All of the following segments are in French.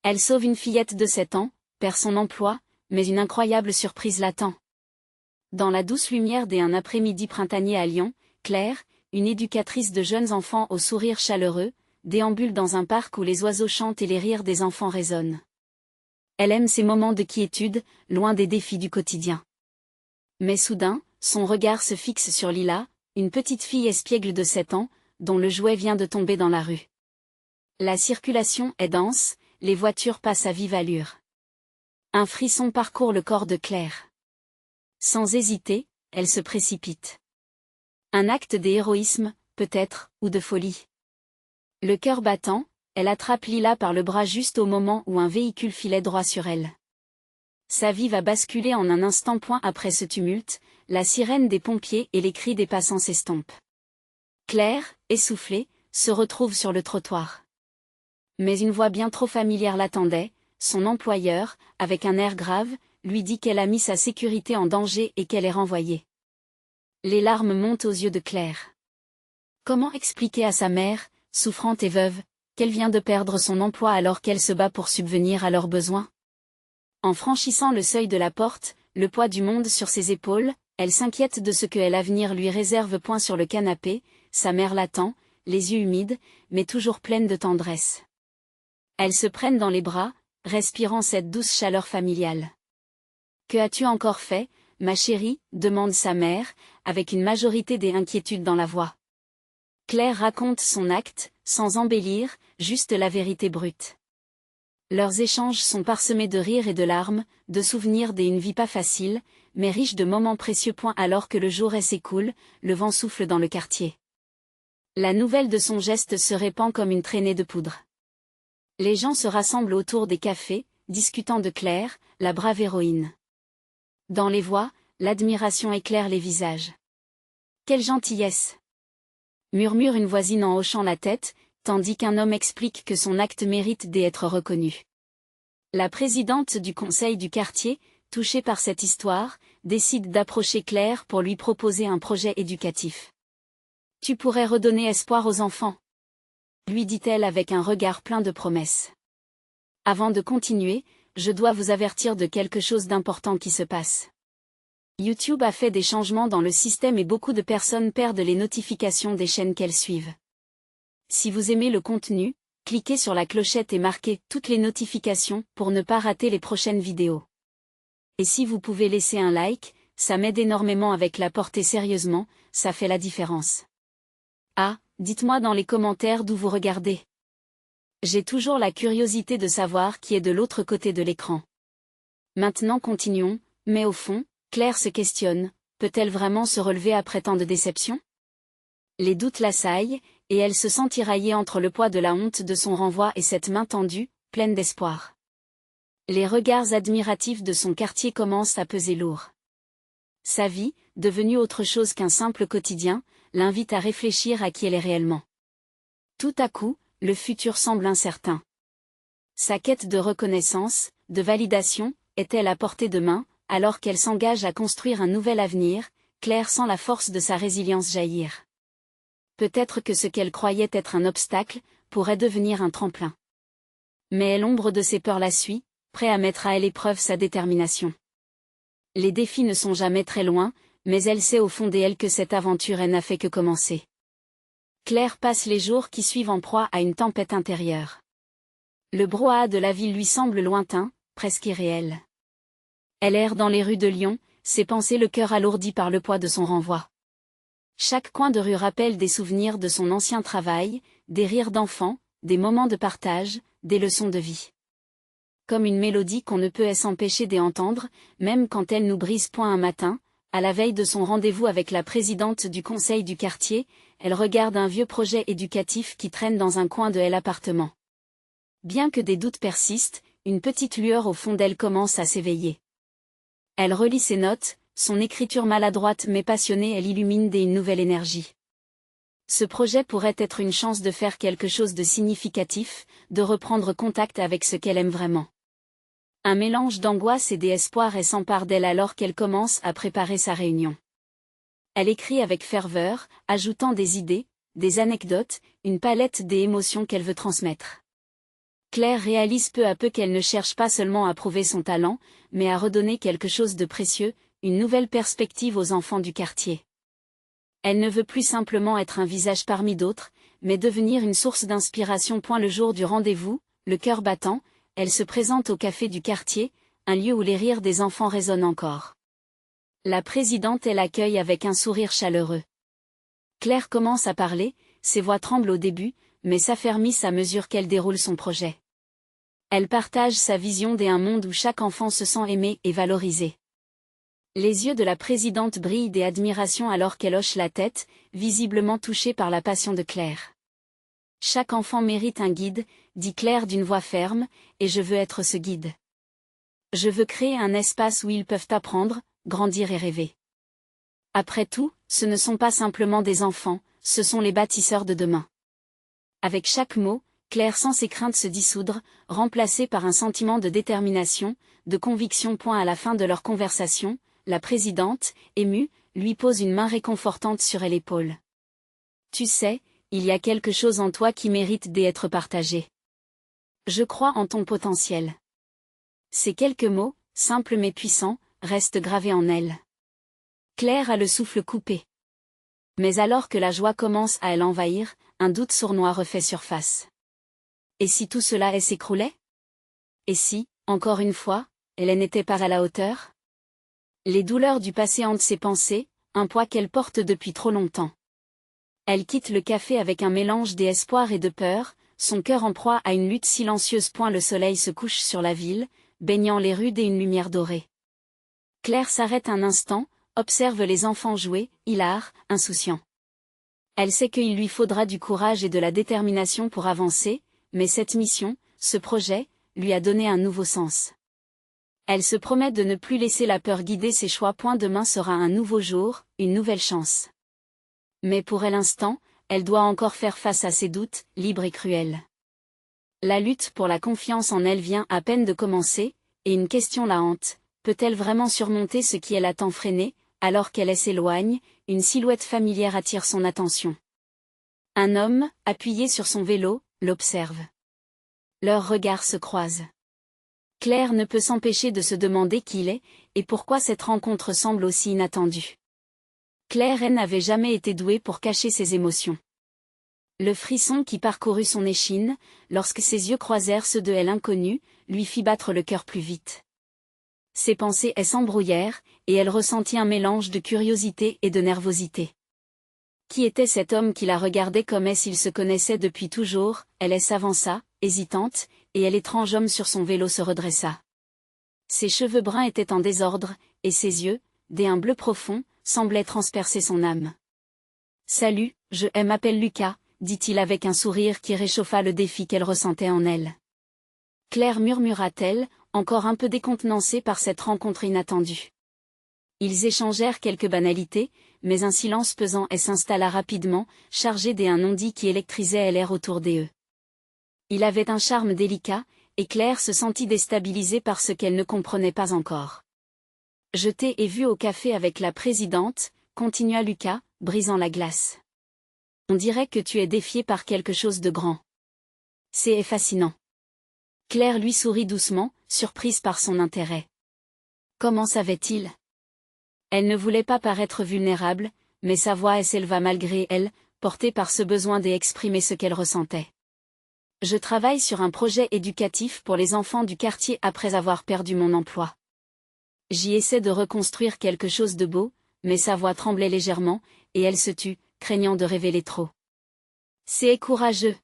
Elle sauve une fillette de 7 ans, perd son emploi, mais une incroyable surprise l'attend. Dans la douce lumière d'un après-midi printanier à Lyon, Claire, une éducatrice de jeunes enfants au sourire chaleureux, déambule dans un parc où les oiseaux chantent et les rires des enfants résonnent. Elle aime ces moments de quiétude, loin des défis du quotidien. Mais soudain, son regard se fixe sur Lila, une petite fille espiègle de 7 ans, dont le jouet vient de tomber dans la rue. La circulation est dense, les voitures passent à vive allure. Un frisson parcourt le corps de Claire. Sans hésiter, elle se précipite. Un acte d'héroïsme, peut-être, ou de folie. Le cœur battant, elle attrape Lila par le bras juste au moment où un véhicule filait droit sur elle. Sa vie va basculer en un instant. Après ce tumulte, la sirène des pompiers et les cris des passants s'estompent. Claire, essoufflée, se retrouve sur le trottoir. Mais une voix bien trop familière l'attendait, son employeur, avec un air grave, lui dit qu'elle a mis sa sécurité en danger et qu'elle est renvoyée. Les larmes montent aux yeux de Claire. Comment expliquer à sa mère, souffrante et veuve, qu'elle vient de perdre son emploi alors qu'elle se bat pour subvenir à leurs besoins? En franchissant le seuil de la porte, le poids du monde sur ses épaules, elle s'inquiète de ce que l'avenir lui réserve. Sur le canapé, sa mère l'attend, les yeux humides, mais toujours pleine de tendresse. Elles se prennent dans les bras, respirant cette douce chaleur familiale. « Que as-tu encore fait, ma chérie ?» demande sa mère, avec une majorité d'inquiétude dans la voix. Claire raconte son acte, sans embellir, juste la vérité brute. Leurs échanges sont parsemés de rires et de larmes, de souvenirs d'une vie pas facile, mais riche de moments précieux. Alors que le jour s'écoule, le vent souffle dans le quartier. La nouvelle de son geste se répand comme une traînée de poudre. Les gens se rassemblent autour des cafés, discutant de Claire, la brave héroïne. Dans les voix, l'admiration éclaire les visages. « Quelle gentillesse !» murmure une voisine en hochant la tête, tandis qu'un homme explique que son acte mérite d'être reconnu. La présidente du conseil du quartier, touchée par cette histoire, décide d'approcher Claire pour lui proposer un projet éducatif. « Tu pourrais redonner espoir aux enfants ?» lui dit-elle avec un regard plein de promesses. « Avant de continuer, je dois vous avertir de quelque chose d'important qui se passe. YouTube a fait des changements dans le système et beaucoup de personnes perdent les notifications des chaînes qu'elles suivent. Si vous aimez le contenu, cliquez sur la clochette et marquez toutes les notifications pour ne pas rater les prochaines vidéos. Et si vous pouvez laisser un like, ça m'aide énormément. Avec la portée sérieusement, ça fait la différence. Ah, dites-moi dans les commentaires d'où vous regardez. J'ai toujours la curiosité de savoir qui est de l'autre côté de l'écran. Maintenant continuons, mais au fond, Claire se questionne, peut-elle vraiment se relever après tant de déceptions? Les doutes l'assaillent, et elle se sent tiraillée entre le poids de la honte de son renvoi et cette main tendue, pleine d'espoir. Les regards admiratifs de son quartier commencent à peser lourd. Sa vie, devenue autre chose qu'un simple quotidien, l'invite à réfléchir à qui elle est réellement. Tout à coup, le futur semble incertain. Sa quête de reconnaissance, de validation, est-elle à portée de main, alors qu'elle s'engage à construire un nouvel avenir? Claire sent la force de sa résilience jaillir. Peut-être que ce qu'elle croyait être un obstacle, pourrait devenir un tremplin. Mais l'ombre de ses peurs la suit, prêt à mettre à l'épreuve sa détermination. Les défis ne sont jamais très loin, mais elle sait au fond d'elle que cette aventure n'a fait que commencer. Claire passe les jours qui suivent en proie à une tempête intérieure. Le brouhaha de la ville lui semble lointain, presque irréel. Elle erre dans les rues de Lyon, ses pensées le cœur alourdi par le poids de son renvoi. Chaque coin de rue rappelle des souvenirs de son ancien travail, des rires d'enfants, des moments de partage, des leçons de vie. Comme une mélodie qu'on ne peut s'empêcher d'entendre, même quand elle nous brise. Un matin, à la veille de son rendez-vous avec la présidente du conseil du quartier, elle regarde un vieux projet éducatif qui traîne dans un coin de l'appartement. Bien que des doutes persistent, une petite lueur au fond d'elle commence à s'éveiller. Elle relit ses notes, son écriture maladroite mais passionnée, elle illumine d'une nouvelle énergie. Ce projet pourrait être une chance de faire quelque chose de significatif, de reprendre contact avec ce qu'elle aime vraiment. Un mélange d'angoisse et d'espoir s'empare d'elle alors qu'elle commence à préparer sa réunion. Elle écrit avec ferveur, ajoutant des idées, des anecdotes, une palette d'émotions qu'elle veut transmettre. Claire réalise peu à peu qu'elle ne cherche pas seulement à prouver son talent, mais à redonner quelque chose de précieux, une nouvelle perspective aux enfants du quartier. Elle ne veut plus simplement être un visage parmi d'autres, mais devenir une source d'inspiration. Le jour du rendez-vous, le cœur battant, elle se présente au café du quartier, un lieu où les rires des enfants résonnent encore. La présidente l'accueille avec un sourire chaleureux. Claire commence à parler, ses voix tremblent au début, mais s'affermissent à mesure qu'elle déroule son projet. Elle partage sa vision d'un monde où chaque enfant se sent aimé et valorisé. Les yeux de la présidente brillent d'admiration alors qu'elle hoche la tête, visiblement touchée par la passion de Claire. Chaque enfant mérite un guide, dit Claire d'une voix ferme, et je veux être ce guide. Je veux créer un espace où ils peuvent apprendre, grandir et rêver. Après tout, ce ne sont pas simplement des enfants, ce sont les bâtisseurs de demain. Avec chaque mot, Claire sent ses craintes se dissoudre, remplacées par un sentiment de détermination, de conviction. À la fin de leur conversation, la présidente, émue, lui pose une main réconfortante sur l'épaule. Tu sais, il y a quelque chose en toi qui mérite d'être partagé. Je crois en ton potentiel. Ces quelques mots, simples mais puissants, restent gravés en elle. Claire a le souffle coupé. Mais alors que la joie commence à l'envahir, un doute sournois refait surface. Et si tout cela s'écroulait? Et si, encore une fois, elle n'était pas à la hauteur? Les douleurs du passé hantent ses pensées, un poids qu'elle porte depuis trop longtemps. Elle quitte le café avec un mélange d'espoir et de peur, son cœur en proie à une lutte silencieuse. Le soleil se couche sur la ville, baignant les rues d'une lumière dorée. Claire s'arrête un instant, observe les enfants jouer, hilars, insouciants. Elle sait qu'il lui faudra du courage et de la détermination pour avancer, mais cette mission, ce projet, lui a donné un nouveau sens. Elle se promet de ne plus laisser la peur guider ses choix. Demain sera un nouveau jour, une nouvelle chance. Mais pour l'instant, elle doit encore faire face à ses doutes, libres et cruels. La lutte pour la confiance en elle vient à peine de commencer, et une question la hante. Peut-elle vraiment surmonter ce qui l'a tant freinée? Alors qu'elle s'éloigne, une silhouette familière attire son attention. Un homme, appuyé sur son vélo, l'observe. Leurs regards se croisent. Claire ne peut s'empêcher de se demander qui il est, et pourquoi cette rencontre semble aussi inattendue. Claire n'avait jamais été douée pour cacher ses émotions. Le frisson qui parcourut son échine, lorsque ses yeux croisèrent ceux de l'inconnu, lui fit battre le cœur plus vite. Ses pensées s'embrouillèrent, et elle ressentit un mélange de curiosité et de nervosité. Qui était cet homme qui la regardait comme s'ils se connaissaient depuis toujours? Elle s'avança, hésitante, et l'étrange homme sur son vélo se redressa. Ses cheveux bruns étaient en désordre, et ses yeux, d'un bleu profond, semblaient transpercer son âme. « Salut, je m'appelle Lucas », dit-il avec un sourire qui réchauffa le défi qu'elle ressentait en elle. Claire murmura-t-elle, encore un peu décontenancée par cette rencontre inattendue. Ils échangèrent quelques banalités, mais un silence pesant s'installa rapidement, chargé d'un non-dit qui électrisait l'air autour d'eux. Il avait un charme délicat, et Claire se sentit déstabilisée par ce qu'elle ne comprenait pas encore. « Je t'ai vu au café avec la présidente », continua Lucas, brisant la glace. « On dirait que tu es défiée par quelque chose de grand. C'est fascinant. » Claire lui sourit doucement, surprise par son intérêt. Comment savait-il? Elle ne voulait pas paraître vulnérable, mais sa voix s'éleva malgré elle, portée par ce besoin d'exprimer ce qu'elle ressentait. Je travaille sur un projet éducatif pour les enfants du quartier après avoir perdu mon emploi. J'y essaie de reconstruire quelque chose de beau, mais sa voix tremblait légèrement, et elle se tut, craignant de révéler trop. C'est courageux!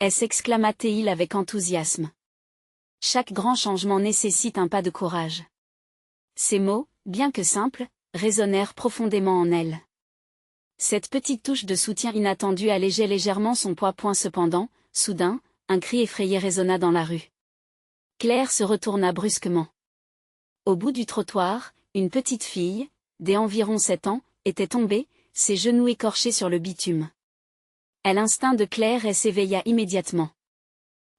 S'exclama-t-il avec enthousiasme. Chaque grand changement nécessite un pas de courage. Ces mots, bien que simples, résonnèrent profondément en elle. Cette petite touche de soutien inattendu allégeait légèrement son poids. Cependant, soudain, un cri effrayé résonna dans la rue. Claire se retourna brusquement. Au bout du trottoir, une petite fille, d'environ 7 ans, était tombée, ses genoux écorchés sur le bitume. L'instinct de Claire s'éveilla immédiatement.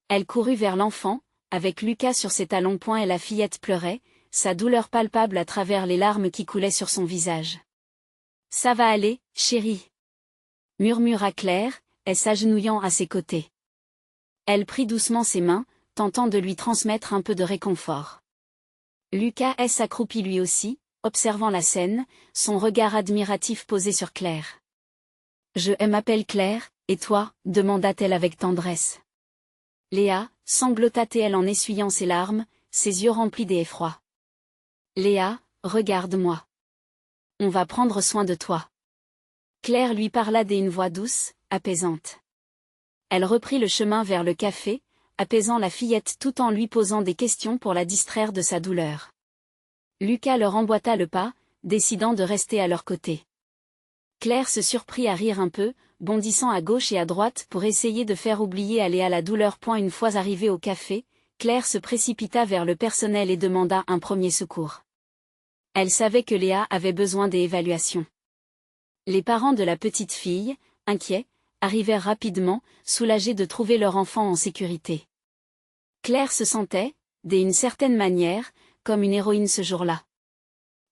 Elle courut vers l'enfant, avec Lucas sur ses talons. Et la fillette pleurait, sa douleur palpable à travers les larmes qui coulaient sur son visage. « Ça va aller, chérie » murmura Claire, s'agenouillant à ses côtés. Elle prit doucement ses mains, tentant de lui transmettre un peu de réconfort. Lucas s'accroupit lui aussi, observant la scène, son regard admiratif posé sur Claire. « Je m'appelle Claire, et toi ?» demanda-t-elle avec tendresse. Léa, sanglota-t-elle en essuyant ses larmes, ses yeux remplis d'effroi. « Léa, regarde-moi. On va prendre soin de toi. » Claire lui parla d'une voix douce, apaisante. Elle reprit le chemin vers le café, apaisant la fillette tout en lui posant des questions pour la distraire de sa douleur. Lucas leur emboîta le pas, décidant de rester à leur côté. Claire se surprit à rire un peu, bondissant à gauche et à droite pour essayer de faire oublier à Léa la douleur. Une fois arrivée au café, Claire se précipita vers le personnel et demanda un premier secours. Elle savait que Léa avait besoin d'évaluation. Les parents de la petite fille, inquiets, arrivèrent rapidement, soulagés de trouver leur enfant en sécurité. Claire se sentait, d'une certaine manière, comme une héroïne ce jour-là.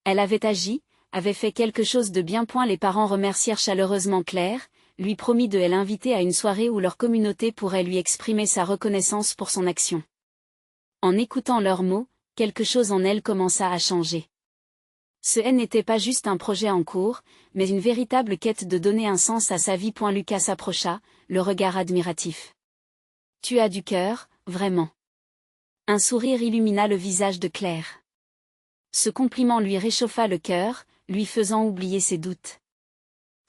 Elle avait agi, avait fait quelque chose de bien. Les parents remercièrent chaleureusement Claire, lui promit de l'inviter à une soirée où leur communauté pourrait lui exprimer sa reconnaissance pour son action. En écoutant leurs mots, quelque chose en elle commença à changer. Ce n'était pas juste un projet en cours, mais une véritable quête de donner un sens à sa vie. Lucas s'approcha, le regard admiratif. « Tu as du cœur, vraiment. » Un sourire illumina le visage de Claire. Ce compliment lui réchauffa le cœur, lui faisant oublier ses doutes.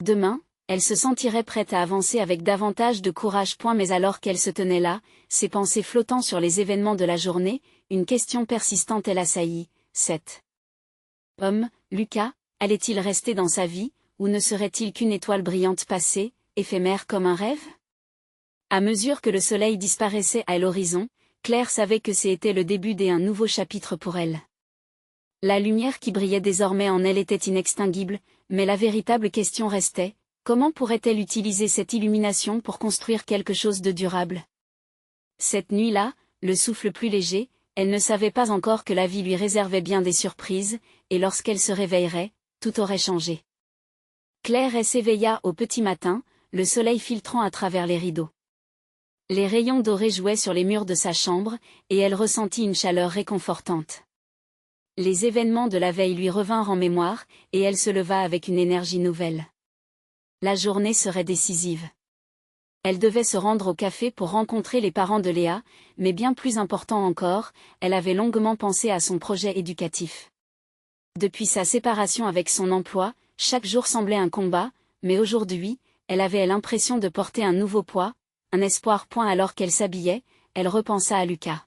Demain, elle se sentirait prête à avancer avec davantage de courage. Mais alors qu'elle se tenait là, ses pensées flottant sur les événements de la journée, une question persistante l'assaillit. Cet homme, Lucas, allait-il rester dans sa vie, ou ne serait-il qu'une étoile brillante passée, éphémère comme un rêve? À mesure que le soleil disparaissait à l'horizon, Claire savait que c'était le début d'un nouveau chapitre pour elle. La lumière qui brillait désormais en elle était inextinguible, mais la véritable question restait, comment pourrait-elle utiliser cette illumination pour construire quelque chose de durable? Cette nuit-là, le souffle plus léger, elle ne savait pas encore que la vie lui réservait bien des surprises, et lorsqu'elle se réveillerait, tout aurait changé. Claire s'éveilla au petit matin, le soleil filtrant à travers les rideaux. Les rayons dorés jouaient sur les murs de sa chambre, et elle ressentit une chaleur réconfortante. Les événements de la veille lui revinrent en mémoire, et elle se leva avec une énergie nouvelle. La journée serait décisive. Elle devait se rendre au café pour rencontrer les parents de Léa, mais bien plus important encore, elle avait longuement pensé à son projet éducatif. Depuis sa séparation avec son emploi, chaque jour semblait un combat, mais aujourd'hui, elle avait l'impression de porter un nouveau poids, un espoir. Alors qu'elle s'habillait, elle repensa à Lucas.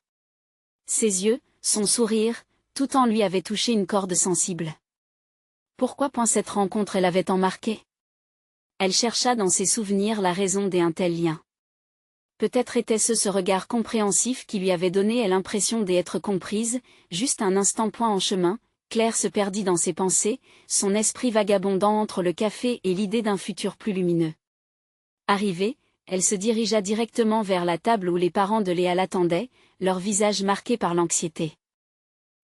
Ses yeux, son sourire, tout en lui avait touché une corde sensible. Pourquoi cette rencontre l'avait tant marquée? Elle chercha dans ses souvenirs la raison d'un tel lien. Peut-être était-ce ce regard compréhensif qui lui avait donné l'impression d'être comprise. Juste un instant. En chemin, Claire se perdit dans ses pensées, son esprit vagabondant entre le café et l'idée d'un futur plus lumineux. Arrivée, elle se dirigea directement vers la table où les parents de Léa l'attendaient, leur visage marqué par l'anxiété.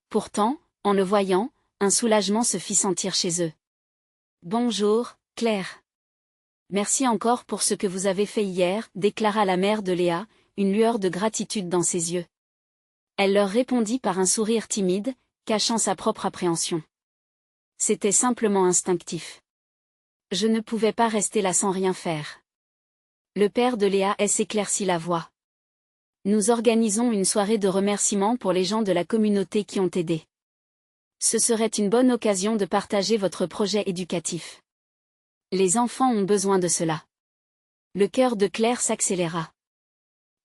Pourtant, en le voyant, un soulagement se fit sentir chez eux. « Bonjour, Claire. Merci encore pour ce que vous avez fait hier, » déclara la mère de Léa, une lueur de gratitude dans ses yeux. Elle leur répondit par un sourire timide, cachant sa propre appréhension. C'était simplement instinctif. Je ne pouvais pas rester là sans rien faire. Le père de Léa s'éclaircit la voix. Nous organisons une soirée de remerciements pour les gens de la communauté qui ont aidé. Ce serait une bonne occasion de partager votre projet éducatif. Les enfants ont besoin de cela. Le cœur de Claire s'accéléra.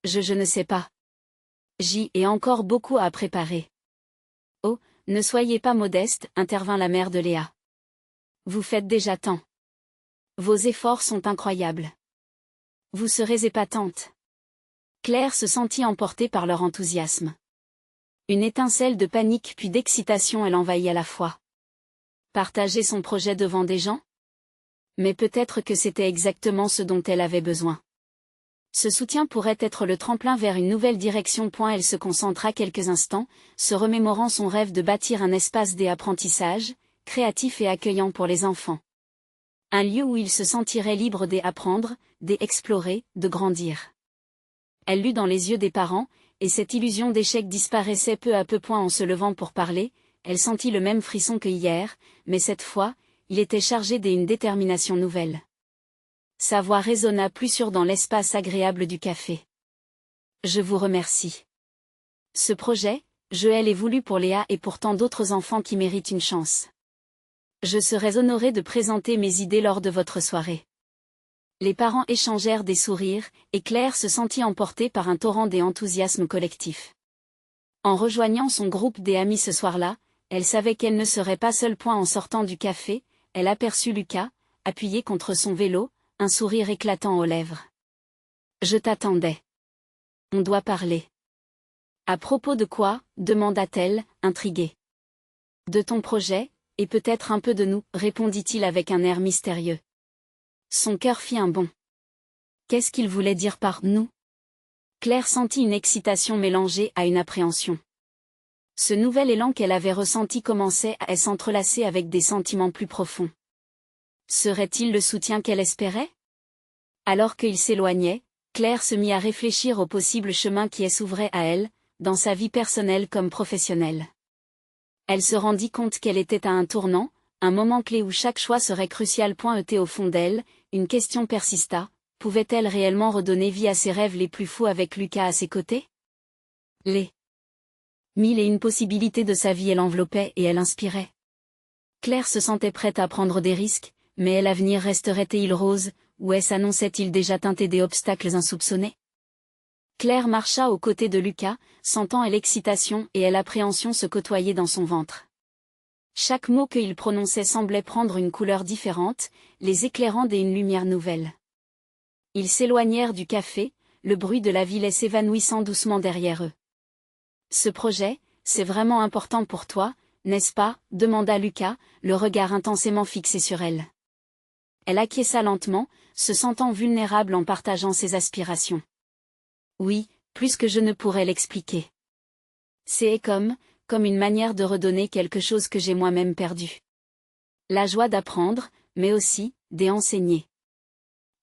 Je ne sais pas. J'y ai encore beaucoup à préparer. Oh, ne soyez pas modeste, intervint la mère de Léa. Vous faites déjà tant. Vos efforts sont incroyables. Vous serez épatante. Claire se sentit emportée par leur enthousiasme. Une étincelle de panique puis d'excitation l'envahit à la fois. Partager son projet devant des gens? Mais peut-être que c'était exactement ce dont elle avait besoin. Ce soutien pourrait être le tremplin vers une nouvelle direction. Elle se concentra quelques instants, se remémorant son rêve de bâtir un espace d'apprentissage, créatif et accueillant pour les enfants. Un lieu où ils se sentiraient libres d'apprendre, d'explorer, de grandir. Elle lut dans les yeux des parents, et cette illusion d'échec disparaissait peu à peu. En se levant pour parler, elle sentit le même frisson que hier, mais cette fois, il était chargé d'une détermination nouvelle. Sa voix résonna plus sûre dans l'espace agréable du café. Je vous remercie. Ce projet, je l'ai voulu pour Léa et pour tant d'autres enfants qui méritent une chance. Je serais honoré de présenter mes idées lors de votre soirée. Les parents échangèrent des sourires, et Claire se sentit emportée par un torrent d'enthousiasme collectif. En rejoignant son groupe des amis ce soir-là, elle savait qu'elle ne serait pas seule. En sortant du café, elle aperçut Lucas, appuyé contre son vélo, un sourire éclatant aux lèvres. Je t'attendais. On doit parler. À propos de quoi, demanda-t-elle, intriguée. De ton projet, et peut-être un peu de nous, répondit-il avec un air mystérieux. Son cœur fit un bond. Qu'est-ce qu'il voulait dire par « nous » Claire sentit une excitation mélangée à une appréhension. Ce nouvel élan qu'elle avait ressenti commençait à s'entrelacer avec des sentiments plus profonds. Serait-il le soutien qu'elle espérait? Alors qu'il s'éloignait, Claire se mit à réfléchir au possible chemin qui s'ouvrait à elle, dans sa vie personnelle comme professionnelle. Elle se rendit compte qu'elle était à un tournant, un moment clé où chaque choix serait crucial. Au fond d'elle, une question persista, pouvait-elle réellement redonner vie à ses rêves les plus fous avec Lucas à ses côtés? Les 1001 possibilités de sa vie l'enveloppaient et elle inspirait. Claire se sentait prête à prendre des risques, mais l'avenir resterait-il rose, ou s'annonçait-il déjà teinté des obstacles insoupçonnés? Claire marcha aux côtés de Lucas, sentant l'excitation et l'appréhension se côtoyer dans son ventre. Chaque mot qu'il prononçait semblait prendre une couleur différente, les éclairant d'une lumière nouvelle. Ils s'éloignèrent du café, le bruit de la ville s'évanouissant doucement derrière eux. Ce projet, c'est vraiment important pour toi, n'est-ce pas? Demanda Lucas, le regard intensément fixé sur elle. Elle acquiesça lentement, se sentant vulnérable en partageant ses aspirations. Oui, plus que je ne pourrais l'expliquer. C'est comme une manière de redonner quelque chose que j'ai moi-même perdu. La joie d'apprendre, mais aussi, d'enseigner.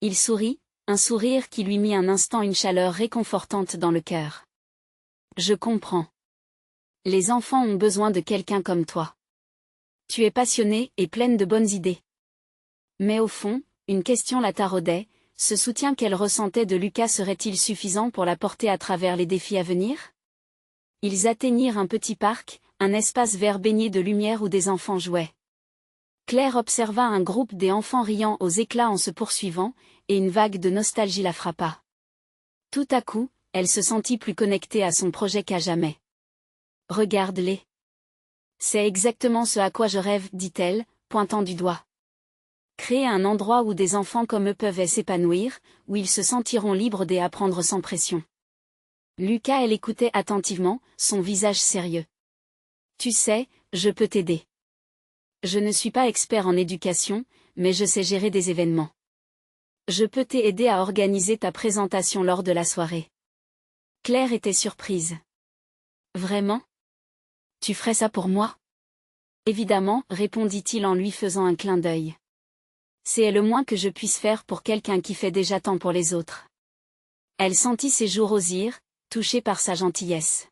Il sourit, un sourire qui lui mit un instant une chaleur réconfortante dans le cœur. Je comprends. Les enfants ont besoin de quelqu'un comme toi. Tu es passionnée et pleine de bonnes idées. Mais au fond, une question la taraudait, ce soutien qu'elle ressentait de Lucas serait-il suffisant pour la porter à travers les défis à venir? Ils atteignirent un petit parc, un espace vert baigné de lumière où des enfants jouaient. Claire observa un groupe d'enfants riant aux éclats en se poursuivant, et une vague de nostalgie la frappa. Tout à coup, elle se sentit plus connectée à son projet qu'à jamais. Regarde-les. C'est exactement ce à quoi je rêve, dit-elle, pointant du doigt. Créer un endroit où des enfants comme eux peuvent s'épanouir, où ils se sentiront libres d'apprendre sans pression. Lucas elle écoutait attentivement, son visage sérieux. Tu sais, je peux t'aider. Je ne suis pas expert en éducation, mais je sais gérer des événements. Je peux t'aider à organiser ta présentation lors de la soirée. Claire était surprise. Vraiment? Tu ferais ça pour moi? Évidemment, répondit-il en lui faisant un clin d'œil. C'est le moins que je puisse faire pour quelqu'un qui fait déjà tant pour les autres. Elle sentit ses joues rosir, touchée par sa gentillesse.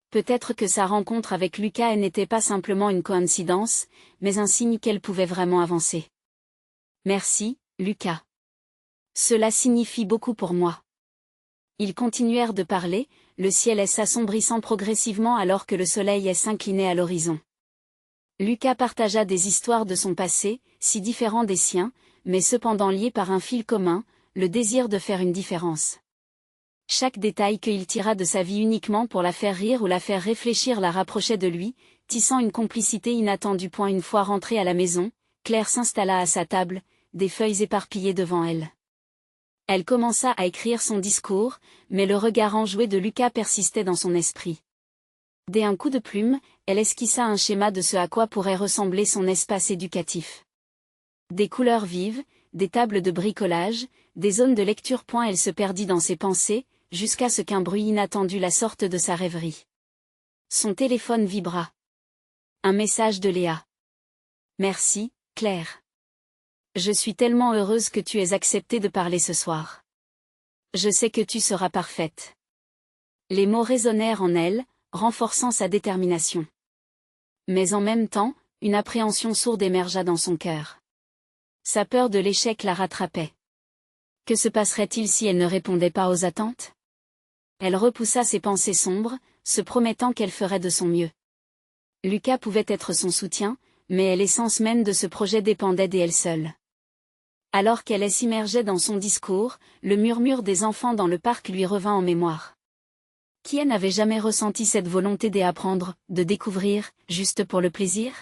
Peut-être que sa rencontre avec Lucas n'était pas simplement une coïncidence, mais un signe qu'elle pouvait vraiment avancer. Merci, Lucas. Cela signifie beaucoup pour moi. Ils continuèrent de parler, le ciel s'assombrissant progressivement alors que le soleil s'inclinait à l'horizon. Lucas partagea des histoires de son passé, si différents des siens, mais cependant liés par un fil commun, le désir de faire une différence. Chaque détail qu'il tira de sa vie uniquement pour la faire rire ou la faire réfléchir la rapprochait de lui, tissant une complicité inattendue. Une fois rentrée à la maison, Claire s'installa à sa table, des feuilles éparpillées devant elle. Elle commença à écrire son discours, mais le regard enjoué de Lucas persistait dans son esprit. Dès un coup de plume, elle esquissa un schéma de ce à quoi pourrait ressembler son espace éducatif. Des couleurs vives, des tables de bricolage, des zones de lecture. Elle se perdit dans ses pensées, jusqu'à ce qu'un bruit inattendu la sorte de sa rêverie. Son téléphone vibra. Un message de Léa. Merci, Claire. Je suis tellement heureuse que tu aies accepté de parler ce soir. Je sais que tu seras parfaite. Les mots résonnèrent en elle, renforçant sa détermination. Mais en même temps, une appréhension sourde émergea dans son cœur. Sa peur de l'échec la rattrapait. Que se passerait-il si elle ne répondait pas aux attentes? Elle repoussa ses pensées sombres, se promettant qu'elle ferait de son mieux. Lucas pouvait être son soutien, mais l'essence même de ce projet dépendait d'elle seule. Alors qu'elle s'immergeait dans son discours, le murmure des enfants dans le parc lui revint en mémoire. Qui n'avait jamais ressenti cette volonté d'apprendre, de découvrir, juste pour le plaisir?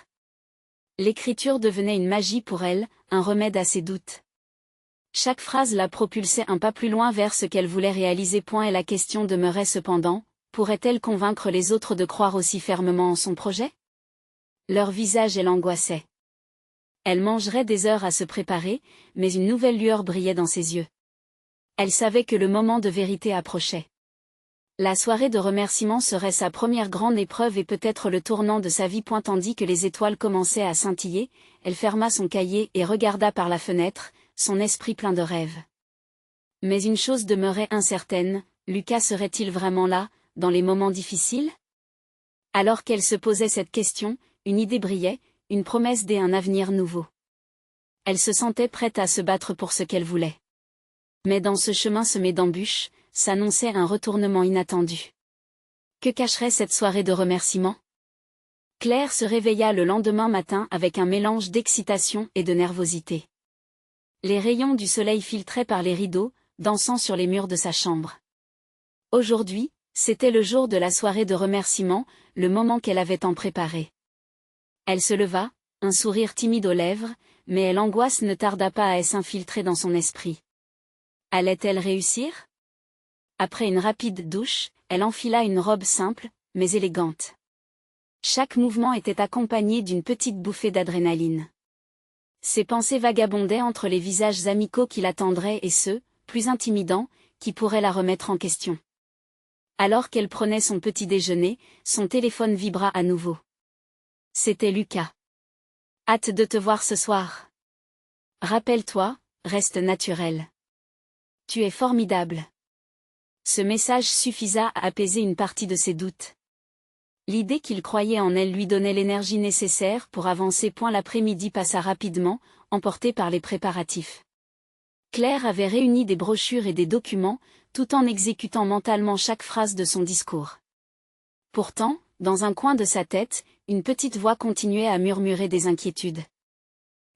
L'écriture devenait une magie pour elle, un remède à ses doutes. Chaque phrase la propulsait un pas plus loin vers ce qu'elle voulait réaliser. Et la question demeurait cependant, pourrait-elle convaincre les autres de croire aussi fermement en son projet? Leur visage l'angoissait. Elle mangerait des heures à se préparer, mais une nouvelle lueur brillait dans ses yeux. Elle savait que le moment de vérité approchait. La soirée de remerciement serait sa première grande épreuve et peut-être le tournant de sa vie. Tandis que les étoiles commençaient à scintiller, elle ferma son cahier et regarda par la fenêtre, son esprit plein de rêves. Mais une chose demeurait incertaine, Lucas serait-il vraiment là, dans les moments difficiles? Alors qu'elle se posait cette question, une idée brillait, une promesse d'un avenir nouveau. Elle se sentait prête à se battre pour ce qu'elle voulait. Mais dans ce chemin semé d'embûches, s'annonçait un retournement inattendu. Que cacherait cette soirée de remerciement? Claire se réveilla le lendemain matin avec un mélange d'excitation et de nervosité. Les rayons du soleil filtraient par les rideaux, dansant sur les murs de sa chambre. Aujourd'hui, c'était le jour de la soirée de remerciement, le moment qu'elle avait tant préparé. Elle se leva, un sourire timide aux lèvres, mais l'angoisse ne tarda pas à s'infiltrer dans son esprit. Allait-elle réussir? Après une rapide douche, elle enfila une robe simple, mais élégante. Chaque mouvement était accompagné d'une petite bouffée d'adrénaline. Ses pensées vagabondaient entre les visages amicaux qui l'attendraient et ceux, plus intimidants, qui pourraient la remettre en question. Alors qu'elle prenait son petit déjeuner, son téléphone vibra à nouveau. C'était Lucas. Hâte de te voir ce soir. Rappelle-toi, reste naturel. Tu es formidable. Ce message suffisa à apaiser une partie de ses doutes. L'idée qu'il croyait en elle lui donnait l'énergie nécessaire pour avancer. L'après-midi passa rapidement, emporté par les préparatifs. Claire avait réuni des brochures et des documents, tout en exécutant mentalement chaque phrase de son discours. Pourtant, dans un coin de sa tête, une petite voix continuait à murmurer des inquiétudes.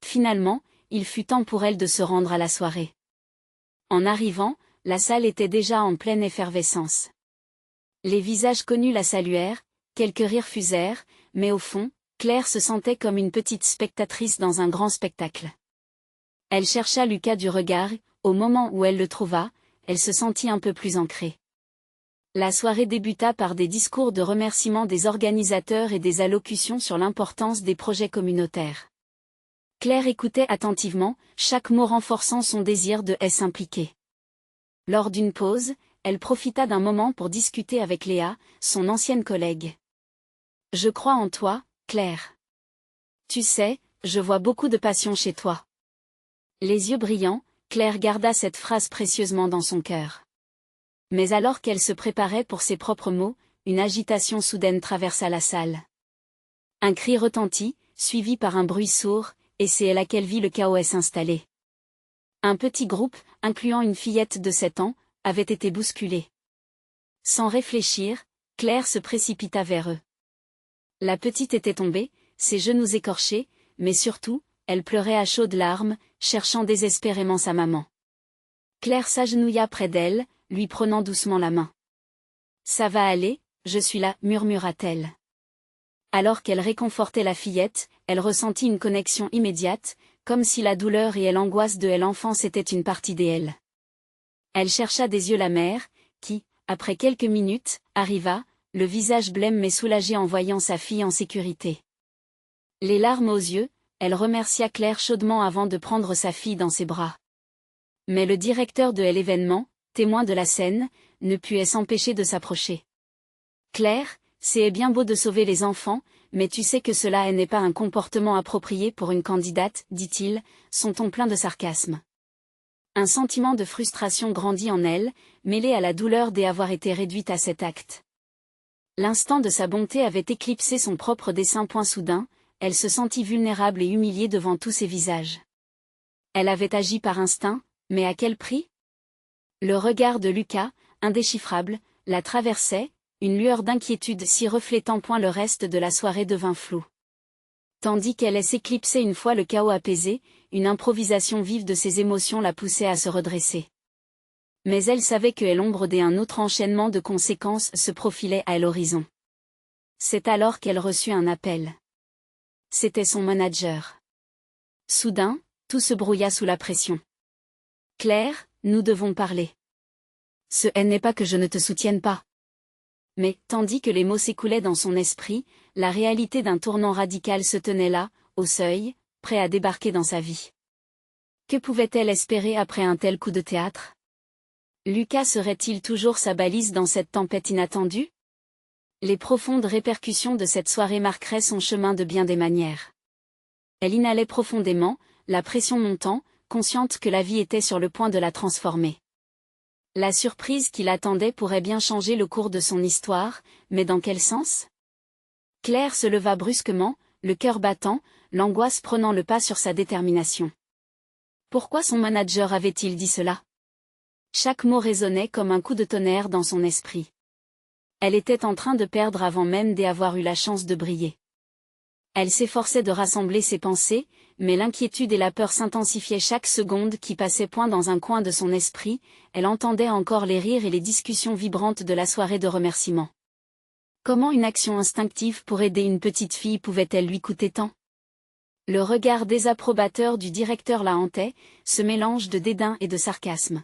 Finalement, il fut temps pour elle de se rendre à la soirée. En arrivant, la salle était déjà en pleine effervescence. Les visages connus la saluèrent, quelques rires fusèrent, mais au fond, Claire se sentait comme une petite spectatrice dans un grand spectacle. Elle chercha Lucas du regard, au moment où elle le trouva, elle se sentit un peu plus ancrée. La soirée débuta par des discours de remerciement des organisateurs et des allocutions sur l'importance des projets communautaires. Claire écoutait attentivement, chaque mot renforçant son désir de s'impliquer. Lors d'une pause, elle profita d'un moment pour discuter avec Léa, son ancienne collègue. « Je crois en toi, Claire. Tu sais, je vois beaucoup de passion chez toi. » Les yeux brillants, Claire garda cette phrase précieusement dans son cœur. Mais alors qu'elle se préparait pour ses propres mots, une agitation soudaine traversa la salle. Un cri retentit, suivi par un bruit sourd, et c'est là qu'elle vit le chaos s'installer. Un petit groupe, incluant une fillette de 7 ans, avait été bousculé. Sans réfléchir, Claire se précipita vers eux. La petite était tombée, ses genoux écorchés, mais surtout, elle pleurait à chaudes larmes, cherchant désespérément sa maman. Claire s'agenouilla près d'elle, lui prenant doucement la main. « Ça va aller, je suis là, » murmura-t-elle. Alors qu'elle réconfortait la fillette, elle ressentit une connexion immédiate, comme si la douleur et l'angoisse de l'enfance étaient une partie d'elle. Elle chercha des yeux la mère, qui, après quelques minutes, arriva, le visage blême mais soulagé en voyant sa fille en sécurité. Les larmes aux yeux, elle remercia Claire chaudement avant de prendre sa fille dans ses bras. Mais le directeur de l'événement, témoin de la scène, ne put s'empêcher de s'approcher. « Claire, c'est bien beau de sauver les enfants, mais tu sais que cela n'est pas un comportement approprié pour une candidate, dit-il, son ton plein de sarcasme. Un sentiment de frustration grandit en elle, mêlé à la douleur d'avoir été réduite à cet acte. L'instant de sa bonté avait éclipsé son propre dessein. Soudain, elle se sentit vulnérable et humiliée devant tous ces visages. Elle avait agi par instinct, mais à quel prix? Le regard de Lucas, indéchiffrable, la traversait, une lueur d'inquiétude s'y reflétant. Le reste de la soirée devint flou. Tandis qu'elle s'éclipsait une fois le chaos apaisé, une improvisation vive de ses émotions la poussait à se redresser. Mais elle savait que l'ombre d'un autre enchaînement de conséquences se profilait à l'horizon. C'est alors qu'elle reçut un appel. C'était son manager. Soudain, tout se brouilla sous la pression. « Claire, nous devons parler. » Ce n'est pas que je ne te soutienne pas. Mais, tandis que les mots s'écoulaient dans son esprit, la réalité d'un tournant radical se tenait là, au seuil, prêt à débarquer dans sa vie. Que pouvait-elle espérer après un tel coup de théâtre? Lucas serait-il toujours sa balise dans cette tempête inattendue? Les profondes répercussions de cette soirée marqueraient son chemin de bien des manières. Elle inhalait profondément, la pression montant, consciente que la vie était sur le point de la transformer. La surprise qui l'attendait pourrait bien changer le cours de son histoire, mais dans quel sens? Claire se leva brusquement, le cœur battant, l'angoisse prenant le pas sur sa détermination. Pourquoi son manager avait-il dit cela? Chaque mot résonnait comme un coup de tonnerre dans son esprit. Elle était en train de perdre avant même d'avoir eu la chance de briller. Elle s'efforçait de rassembler ses pensées, mais l'inquiétude et la peur s'intensifiaient chaque seconde qui passait. Dans un coin de son esprit, elle entendait encore les rires et les discussions vibrantes de la soirée de remerciements. Comment une action instinctive pour aider une petite fille pouvait-elle lui coûter tant? Le regard désapprobateur du directeur la hantait, ce mélange de dédain et de sarcasme.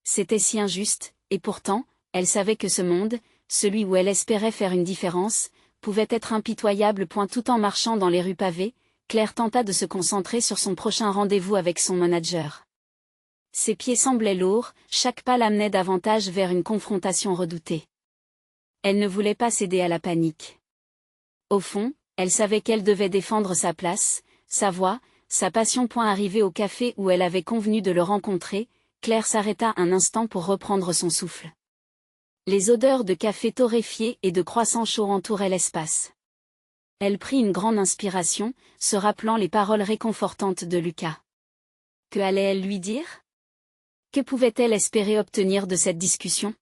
C'était si injuste, et pourtant, elle savait que ce monde, celui où elle espérait faire une différence, pouvait être impitoyable. Tout en marchant dans les rues pavées, Claire tenta de se concentrer sur son prochain rendez-vous avec son manager. Ses pieds semblaient lourds, chaque pas l'amenait davantage vers une confrontation redoutée. Elle ne voulait pas céder à la panique. Au fond, elle savait qu'elle devait défendre sa place, sa voix, sa passion. Arrivée au café où elle avait convenu de le rencontrer, Claire s'arrêta un instant pour reprendre son souffle. Les odeurs de café torréfié et de croissants chauds entouraient l'espace. Elle prit une grande inspiration, se rappelant les paroles réconfortantes de Lucas. Que allait-elle lui dire? Que pouvait-elle espérer obtenir de cette discussion?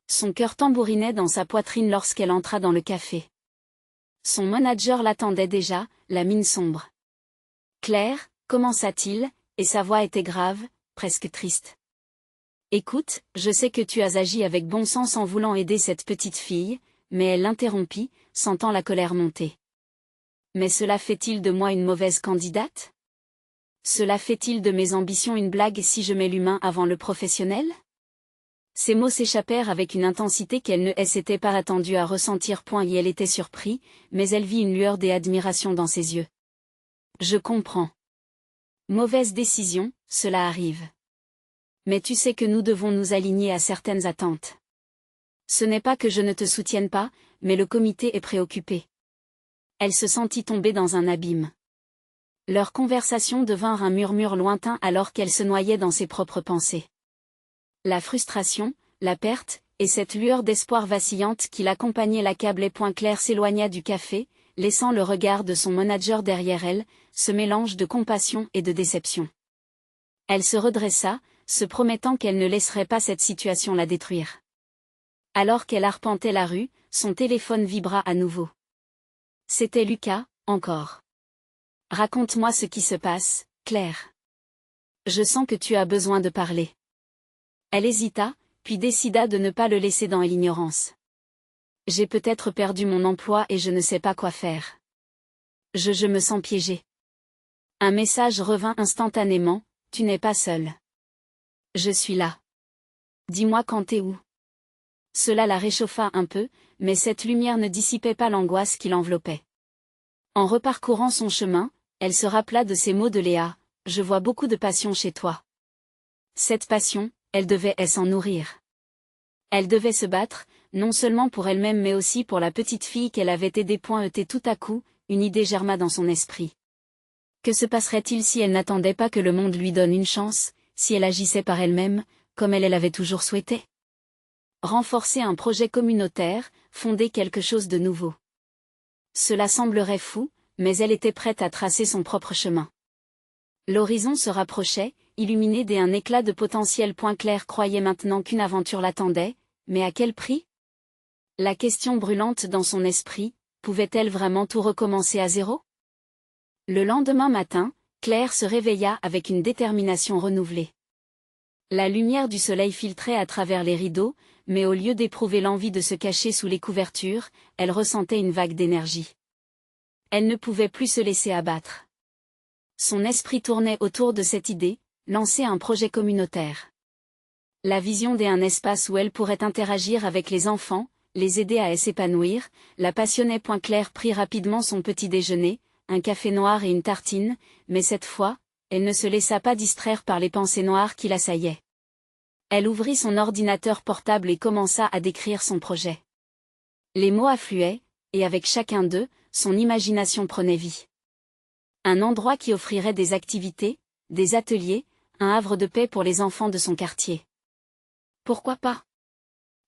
Son cœur tambourinait dans sa poitrine lorsqu'elle entra dans le café. Son manager l'attendait déjà, la mine sombre. « Claire, commença-t-il, et sa voix était grave, presque triste. « Écoute, je sais que tu as agi avec bon sens en voulant aider cette petite fille, » mais elle l'interrompit, sentant la colère monter. « Mais cela fait-il de moi une mauvaise candidate? Cela fait-il de mes ambitions une blague si je mets l'humain avant le professionnel ?» Ces mots s'échappèrent avec une intensité qu'elle ne s'était pas attendue à ressentir. Et elle était surprise, mais elle vit une lueur d'admiration dans ses yeux. « Je comprends. Mauvaise décision, cela arrive. Mais tu sais que nous devons nous aligner à certaines attentes. Ce n'est pas que je ne te soutienne pas, mais le comité est préoccupé. » Elle se sentit tomber dans un abîme. Leur conversation devint un murmure lointain alors qu'elle se noyait dans ses propres pensées. La frustration, la perte, et cette lueur d'espoir vacillante qui l'accompagnait l'accablait. Claire s'éloigna du café, laissant le regard de son manager derrière elle, ce mélange de compassion et de déception. Elle se redressa, se promettant qu'elle ne laisserait pas cette situation la détruire. Alors qu'elle arpentait la rue, son téléphone vibra à nouveau. C'était Lucas, encore. « Raconte-moi ce qui se passe, Claire. Je sens que tu as besoin de parler. » Elle hésita, puis décida de ne pas le laisser dans l'ignorance. « J'ai peut-être perdu mon emploi et je ne sais pas quoi faire. Je me sens piégée. » Un message revint instantanément, « Tu n'es pas seule. Je suis là. Dis-moi quand t'es où. » Cela la réchauffa un peu, mais cette lumière ne dissipait pas l'angoisse qui l'enveloppait. En reparcourant son chemin, elle se rappela de ces mots de Léa, « Je vois beaucoup de passion chez toi. » Cette passion, elle devait s'en nourrir. Elle devait se battre, non seulement pour elle-même mais aussi pour la petite fille qu'elle avait aidée. Tout à coup, une idée germa dans son esprit. Que se passerait-il si elle n'attendait pas que le monde lui donne une chance, si elle agissait par elle-même, comme elle l'avait toujours souhaité? Renforcer un projet communautaire, fonder quelque chose de nouveau. Cela semblerait fou, mais elle était prête à tracer son propre chemin. L'horizon se rapprochait, illuminé d'un éclat de potentiel. Claire croyait maintenant qu'une aventure l'attendait, mais à quel prix? La question brûlante dans son esprit, pouvait-elle vraiment tout recommencer à zéro? Le lendemain matin, Claire se réveilla avec une détermination renouvelée. La lumière du soleil filtrait à travers les rideaux, mais au lieu d'éprouver l'envie de se cacher sous les couvertures, elle ressentait une vague d'énergie. Elle ne pouvait plus se laisser abattre. Son esprit tournait autour de cette idée, lancer un projet communautaire. La vision d'un espace où elle pourrait interagir avec les enfants, les aider à s'épanouir, la passionnait. Claire prit rapidement son petit déjeuner, un café noir et une tartine, mais cette fois, elle ne se laissa pas distraire par les pensées noires qui l'assaillaient. Elle ouvrit son ordinateur portable et commença à décrire son projet. Les mots affluaient, et avec chacun d'eux, son imagination prenait vie. Un endroit qui offrirait des activités, des ateliers, un havre de paix pour les enfants de son quartier. Pourquoi pas?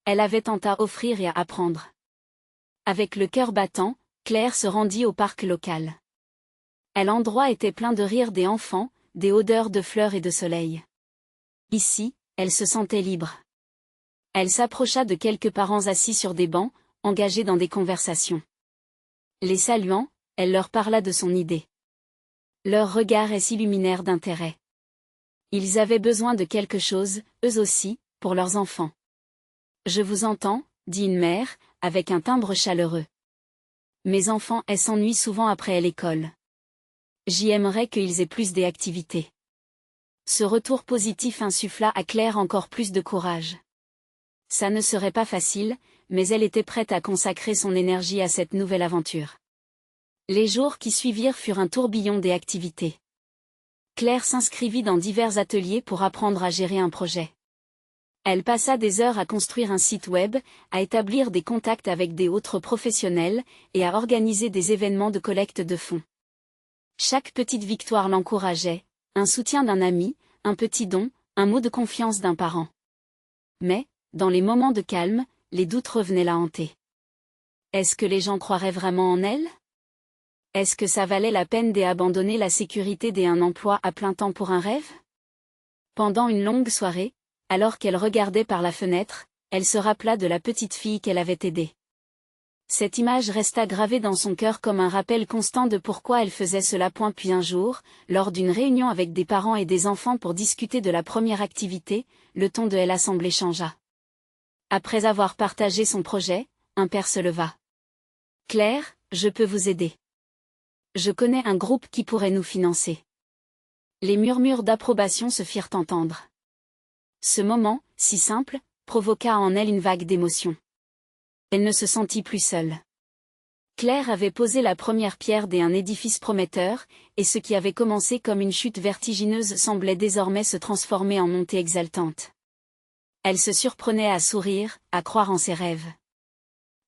Elle avait tant à offrir et à apprendre. Avec le cœur battant, Claire se rendit au parc local. L'endroit était plein de rires des enfants, des odeurs de fleurs et de soleil. Ici, elle se sentait libre. Elle s'approcha de quelques parents assis sur des bancs, engagés dans des conversations. Les saluant, elle leur parla de son idée. Leurs regards s'illuminèrent d'intérêt. Ils avaient besoin de quelque chose, eux aussi, pour leurs enfants. Je vous entends, dit une mère, avec un timbre chaleureux. Mes enfants s'ennuient souvent après l'école. J'y aimerais qu'ils aient plus d'activités. Ce retour positif insuffla à Claire encore plus de courage. Ça ne serait pas facile, mais elle était prête à consacrer son énergie à cette nouvelle aventure. Les jours qui suivirent furent un tourbillon d'activités. Claire s'inscrivit dans divers ateliers pour apprendre à gérer un projet. Elle passa des heures à construire un site web, à établir des contacts avec des autres professionnels, et à organiser des événements de collecte de fonds. Chaque petite victoire l'encourageait, un soutien d'un ami, un petit don, un mot de confiance d'un parent. Mais, dans les moments de calme, les doutes revenaient la hanter. Est-ce que les gens croiraient vraiment en elle? Est-ce que ça valait la peine d'abandonner la sécurité d'un emploi à plein temps pour un rêve? Pendant une longue soirée, alors qu'elle regardait par la fenêtre, elle se rappela de la petite fille qu'elle avait aidée. Cette image resta gravée dans son cœur comme un rappel constant de pourquoi elle faisait cela. Puis un jour, lors d'une réunion avec des parents et des enfants pour discuter de la première activité, le ton de l'assemblée changea. Après avoir partagé son projet, un père se leva. « Claire, je peux vous aider. Je connais un groupe qui pourrait nous financer. » Les murmures d'approbation se firent entendre. Ce moment, si simple, provoqua en elle une vague d'émotion. Elle ne se sentit plus seule. Claire avait posé la première pierre d'un édifice prometteur, et ce qui avait commencé comme une chute vertigineuse semblait désormais se transformer en montée exaltante. Elle se surprenait à sourire, à croire en ses rêves.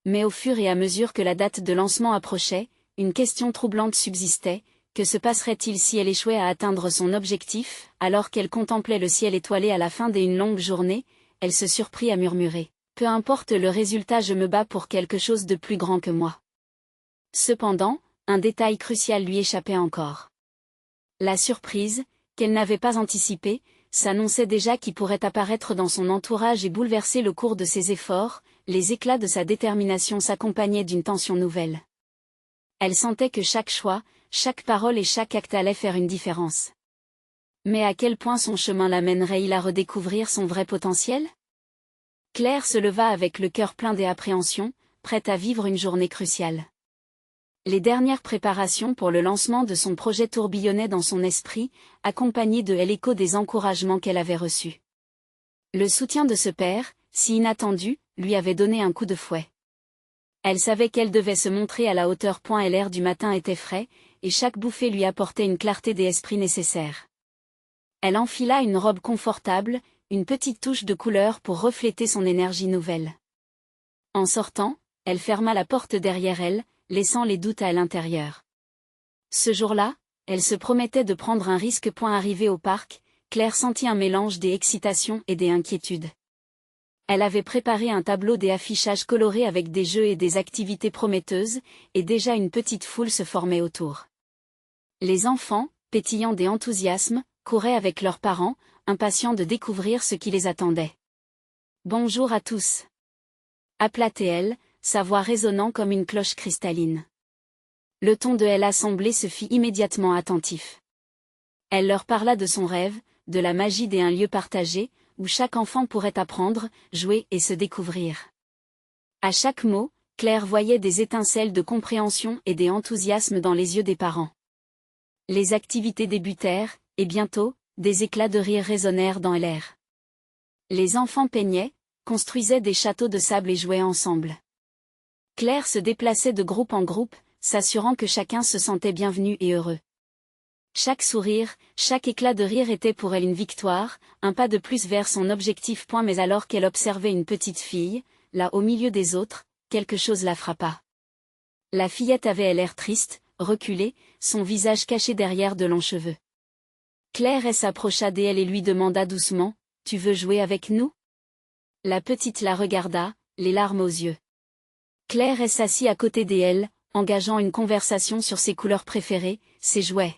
Mais au fur et à mesure que la date de lancement approchait, une question troublante subsistait: que se passerait-il si elle échouait à atteindre son objectif? Alors qu'elle contemplait le ciel étoilé à la fin d'une longue journée, elle se surprit à murmurer: peu importe le résultat, je me bats pour quelque chose de plus grand que moi. Cependant, un détail crucial lui échappait encore. La surprise, qu'elle n'avait pas anticipée, s'annonçait déjà, qui pourrait apparaître dans son entourage et bouleverser le cours de ses efforts. Les éclats de sa détermination s'accompagnaient d'une tension nouvelle. Elle sentait que chaque choix, chaque parole et chaque acte allaient faire une différence. Mais à quel point son chemin l'amènerait-il à redécouvrir son vrai potentiel? Claire se leva avec le cœur plein d'appréhension, prête à vivre une journée cruciale. Les dernières préparations pour le lancement de son projet tourbillonnaient dans son esprit, accompagnées de l'écho des encouragements qu'elle avait reçus. Le soutien de ce père, si inattendu, lui avait donné un coup de fouet. Elle savait qu'elle devait se montrer à la hauteur. L'air du matin était frais, et chaque bouffée lui apportait une clarté d'esprit nécessaire. Elle enfila une robe confortable, une petite touche de couleur pour refléter son énergie nouvelle. En sortant, elle ferma la porte derrière elle, laissant les doutes à l'intérieur. Ce jour-là, elle se promettait de prendre un risque. Arrivée au parc, Claire sentit un mélange des excitations et des inquiétudes. Elle avait préparé un tableau des affichages colorés avec des jeux et des activités prometteuses, et déjà une petite foule se formait autour. Les enfants, pétillants d'enthousiasme, couraient avec leurs parents, impatients de découvrir ce qui les attendait. « Bonjour à tous !» appela-t-elle, sa voix résonnant comme une cloche cristalline. Le ton de l'assemblée se fit immédiatement attentif. Elle leur parla de son rêve, de la magie d'un lieu partagé, où chaque enfant pourrait apprendre, jouer et se découvrir. À chaque mot, Claire voyait des étincelles de compréhension et d'enthousiasme dans les yeux des parents. Les activités débutèrent, et bientôt, des éclats de rire résonnèrent dans l'air. Les enfants peignaient, construisaient des châteaux de sable et jouaient ensemble. Claire se déplaçait de groupe en groupe, s'assurant que chacun se sentait bienvenu et heureux. Chaque sourire, chaque éclat de rire était pour elle une victoire, un pas de plus vers son objectif. Mais alors qu'elle observait une petite fille, là au milieu des autres, quelque chose la frappa. La fillette avait l'air triste, reculée, son visage caché derrière de longs cheveux. Claire s'approcha d'elle et lui demanda doucement, « Tu veux jouer avec nous ?» La petite la regarda, les larmes aux yeux. Claire s'assit à côté d'elle, engageant une conversation sur ses couleurs préférées, ses jouets.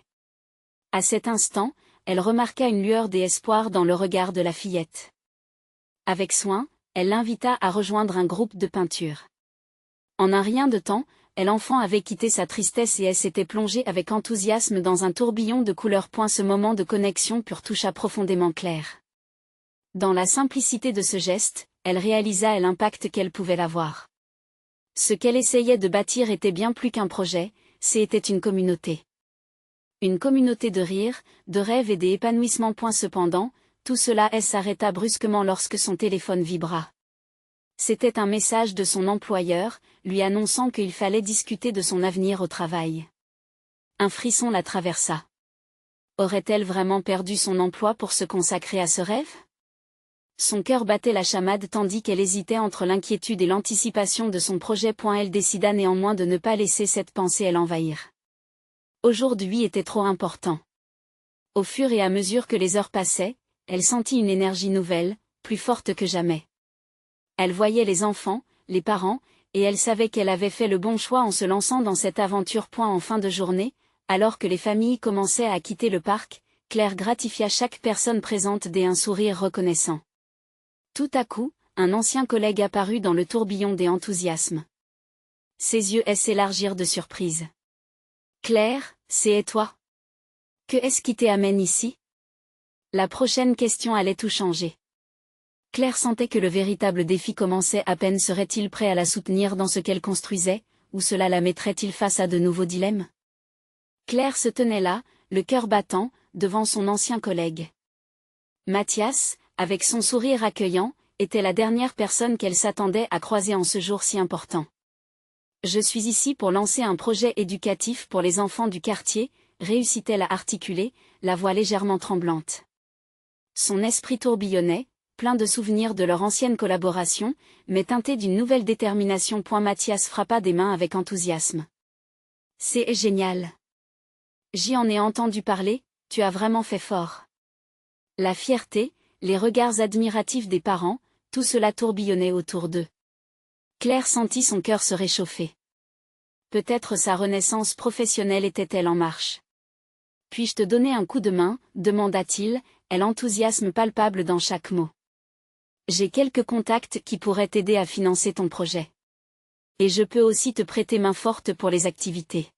À cet instant, elle remarqua une lueur d'espoir dans le regard de la fillette. Avec soin, elle l'invita à rejoindre un groupe de peinture. En un rien de temps, l'enfant avait quitté sa tristesse et elle s'était plongée avec enthousiasme dans un tourbillon de couleurs. Ce moment de connexion pure toucha profondément Claire. Dans la simplicité de ce geste, elle réalisa l'impact qu'elle pouvait avoir. Ce qu'elle essayait de bâtir était bien plus qu'un projet, c'était une communauté. Une communauté de rire, de rêves et d'épanouissement. Cependant, tout cela s'arrêta brusquement lorsque son téléphone vibra. C'était un message de son employeur, lui annonçant qu'il fallait discuter de son avenir au travail. Un frisson la traversa. Aurait-elle vraiment perdu son emploi pour se consacrer à ce rêve ? Son cœur battait la chamade tandis qu'elle hésitait entre l'inquiétude et l'anticipation de son projet. Elle décida néanmoins de ne pas laisser cette pensée l'envahir. Aujourd'hui était trop important. Au fur et à mesure que les heures passaient, elle sentit une énergie nouvelle, plus forte que jamais. Elle voyait les enfants, les parents, et elle savait qu'elle avait fait le bon choix en se lançant dans cette aventure. En fin de journée, alors que les familles commençaient à quitter le parc, Claire gratifia chaque personne présente d'un sourire reconnaissant. Tout à coup, un ancien collègue apparut dans le tourbillon d'enthousiasme. Ses yeux s'élargirent de surprise. « Claire, c'est toi ? Que est-ce qui t'amène ici ?» La prochaine question allait tout changer. Claire sentait que le véritable défi commençait à peine. Serait-il prêt à la soutenir dans ce qu'elle construisait, ou cela la mettrait-il face à de nouveaux dilemmes ? Claire se tenait là, le cœur battant, devant son ancien collègue. Mathias, avec son sourire accueillant, était la dernière personne qu'elle s'attendait à croiser en ce jour si important. « Je suis ici pour lancer un projet éducatif pour les enfants du quartier », réussit-elle à articuler, la voix légèrement tremblante. Son esprit tourbillonnait, plein de souvenirs de leur ancienne collaboration, mais teinté d'une nouvelle détermination. Mathias frappa des mains avec enthousiasme. « C'est génial. J'y en ai entendu parler, tu as vraiment fait fort. » La fierté, les regards admiratifs des parents, tout cela tourbillonnait autour d'eux. Claire sentit son cœur se réchauffer. Peut-être sa renaissance professionnelle était-elle en marche. « Puis-je te donner un coup de main ?» demanda-t-il, l'enthousiasme palpable dans chaque mot. « J'ai quelques contacts qui pourraient t'aider à financer ton projet. Et je peux aussi te prêter main forte pour les activités. »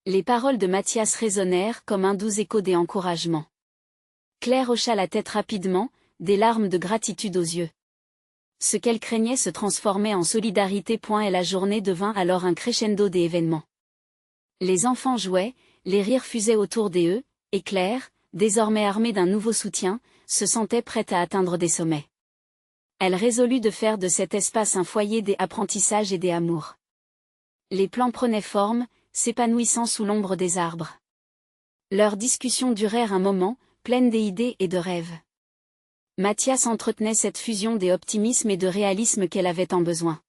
Les paroles de Mathias résonnèrent comme un doux écho d'encouragement. Claire hocha la tête rapidement, des larmes de gratitude aux yeux. Ce qu'elle craignait se transformait en solidarité. Et la journée devint alors un crescendo d'événements. Les enfants jouaient, les rires fusaient autour d'eux, et Claire, désormais armée d'un nouveau soutien, se sentait prête à atteindre des sommets. Elle résolut de faire de cet espace un foyer d'apprentissage et d'amour. Les plans prenaient forme, s'épanouissant sous l'ombre des arbres. Leurs discussions durèrent un moment, pleines d'idées et de rêves. Mathias entretenait cette fusion d'optimisme et de réalisme qu'elle avait tant besoin.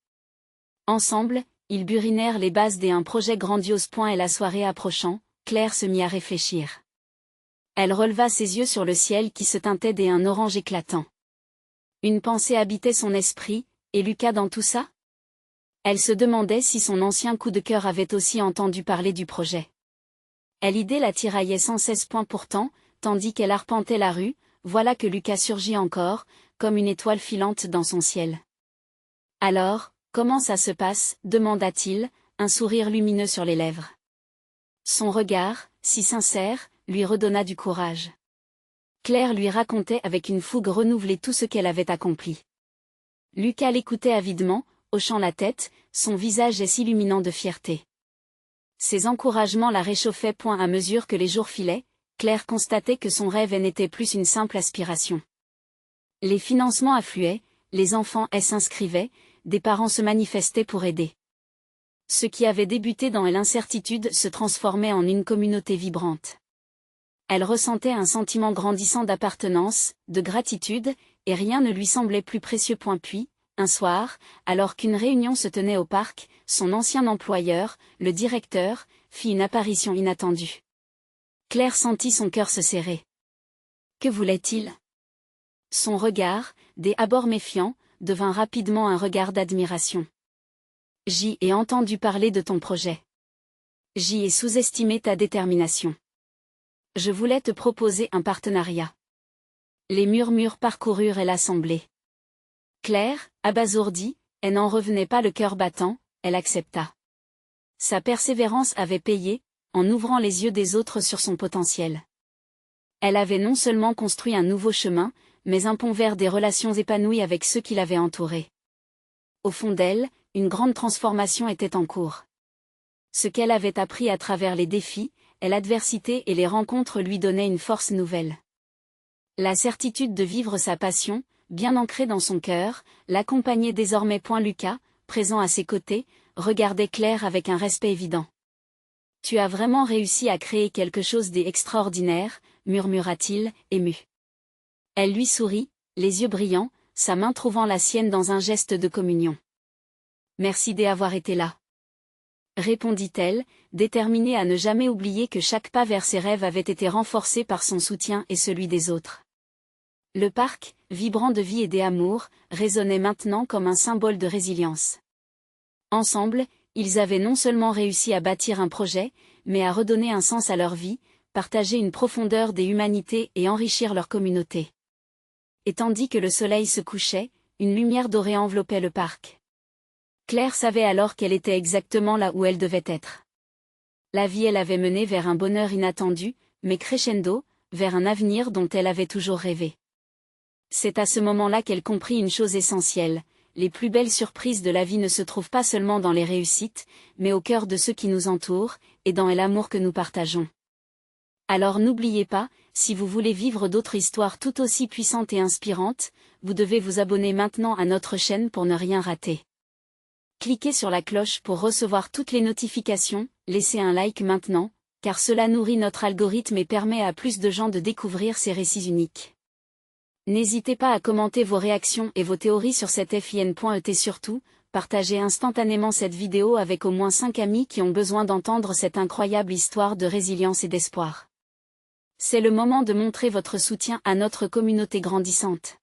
Ensemble, ils burinèrent les bases d'un projet grandiose. Et la soirée approchant, Claire se mit à réfléchir. Elle releva ses yeux sur le ciel qui se teintait d'un orange éclatant. Une pensée habitait son esprit, et Lucas dans tout ça? Elle se demandait si son ancien coup de cœur avait aussi entendu parler du projet. L'idée la tiraillait sans cesse. Pourtant, tandis qu'elle arpentait la rue, voilà que Lucas surgit encore, comme une étoile filante dans son ciel. « Alors, comment ça se passe ?» demanda-t-il, un sourire lumineux sur les lèvres. Son regard, si sincère, lui redonna du courage. Claire lui racontait avec une fougue renouvelée tout ce qu'elle avait accompli. Lucas l'écoutait avidement, hochant la tête, son visage s'illuminant de fierté. Ses encouragements la réchauffaient. À mesure que les jours filaient, Claire constatait que son rêve n'était plus une simple aspiration. Les financements affluaient, les enfants s'inscrivaient, des parents se manifestaient pour aider. Ce qui avait débuté dans l'incertitude se transformait en une communauté vibrante. Elle ressentait un sentiment grandissant d'appartenance, de gratitude, et rien ne lui semblait plus précieux. Puis, un soir, alors qu'une réunion se tenait au parc, son ancien employeur, le directeur, fit une apparition inattendue. Claire sentit son cœur se serrer. Que voulait-il? Son regard, des abords méfiants, devint rapidement un regard d'admiration. J'y ai entendu parler de ton projet. J'y ai sous-estimé ta détermination. Je voulais te proposer un partenariat. Les murmures parcoururent l'assemblée. Claire, abasourdie, elle n'en revenait pas le cœur battant, elle accepta. Sa persévérance avait payé, en ouvrant les yeux des autres sur son potentiel. Elle avait non seulement construit un nouveau chemin, mais un pont vers des relations épanouies avec ceux qui l'avaient entourée. Au fond d'elle, une grande transformation était en cours. Ce qu'elle avait appris à travers les défis, l'adversité et les rencontres lui donnaient une force nouvelle. La certitude de vivre sa passion, bien ancrée dans son cœur, l'accompagnait désormais. Lucas, présent à ses côtés, regardait Claire avec un respect évident. « Tu as vraiment réussi à créer quelque chose d'extraordinaire », murmura-t-il, ému. Elle lui sourit, les yeux brillants, sa main trouvant la sienne dans un geste de communion. « Merci d'avoir été là. » répondit-elle, déterminée à ne jamais oublier que chaque pas vers ses rêves avait été renforcé par son soutien et celui des autres. Le parc, vibrant de vie et d'amour, résonnait maintenant comme un symbole de résilience. Ensemble, ils avaient non seulement réussi à bâtir un projet, mais à redonner un sens à leur vie, partager une profondeur des humanités et enrichir leur communauté. Et tandis que le soleil se couchait, une lumière dorée enveloppait le parc. Claire savait alors qu'elle était exactement là où elle devait être. La vie l'avait menée vers un bonheur inattendu, mais crescendo, vers un avenir dont elle avait toujours rêvé. C'est à ce moment-là qu'elle comprit une chose essentielle: les plus belles surprises de la vie ne se trouvent pas seulement dans les réussites, mais au cœur de ceux qui nous entourent, et dans l'amour que nous partageons. Alors n'oubliez pas, si vous voulez vivre d'autres histoires tout aussi puissantes et inspirantes, vous devez vous abonner maintenant à notre chaîne pour ne rien rater. Cliquez sur la cloche pour recevoir toutes les notifications, laissez un like maintenant, car cela nourrit notre algorithme et permet à plus de gens de découvrir ces récits uniques. N'hésitez pas à commenter vos réactions et vos théories sur cette fin.et surtout, partagez instantanément cette vidéo avec au moins 5 amis qui ont besoin d'entendre cette incroyable histoire de résilience et d'espoir. C'est le moment de montrer votre soutien à notre communauté grandissante.